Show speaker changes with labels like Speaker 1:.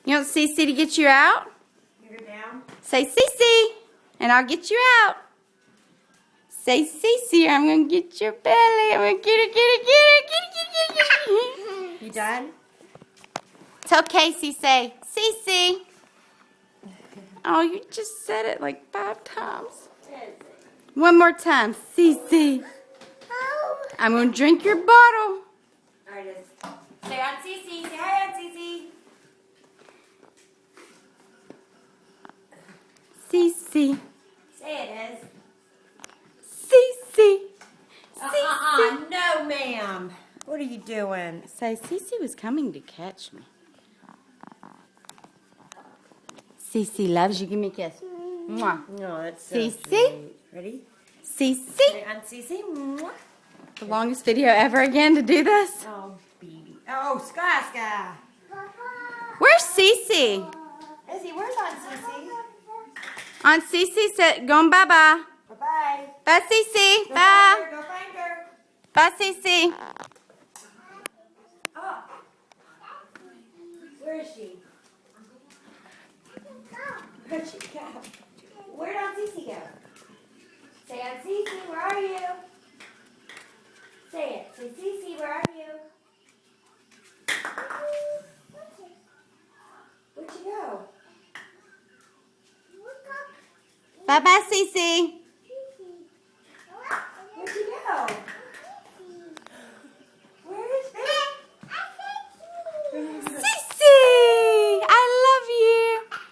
Speaker 1: You want Cece to get you out?
Speaker 2: Get her down.
Speaker 1: Say Cece, and I'll get you out. Say Cece, I'm gonna get your belly. I'm gonna get her, get her.
Speaker 2: You done?
Speaker 1: Tell Casey, say Cece. Oh, you just said it like 5 times. One more time, Cece. I'm gonna drink your bottle.
Speaker 2: Alright, say Aunt Cece. Say hi, Aunt Cece.
Speaker 1: Cece.
Speaker 2: Say it is.
Speaker 1: Cece.
Speaker 2: No, ma'am. What are you doing?
Speaker 1: Say Cece was coming to catch me. Cece loves you. Give me a kiss. Mwah.
Speaker 2: No, that's so
Speaker 1: Cece?
Speaker 2: sweet. Ready?
Speaker 1: Cece.
Speaker 2: Say Aunt Cece. Mwah.
Speaker 1: The longest video ever again to do this.
Speaker 2: Oh, baby. Oh, Sky.
Speaker 1: Where's Cece?
Speaker 2: Izzy, where's Aunt Cece?
Speaker 1: Aunt Cece said, going bye-bye.
Speaker 2: Bye-bye.
Speaker 1: Bye, Cece.
Speaker 2: Go
Speaker 1: Bye.
Speaker 2: find her. Go find her.
Speaker 1: Bye, Cece.
Speaker 2: Oh. Where is she? Where'd she go? Where'd Aunt Cece go? Say, Aunt Cece, where are you? Say it. Say, Cece, where are you? Where'd she go?
Speaker 1: Bye-bye, Cece.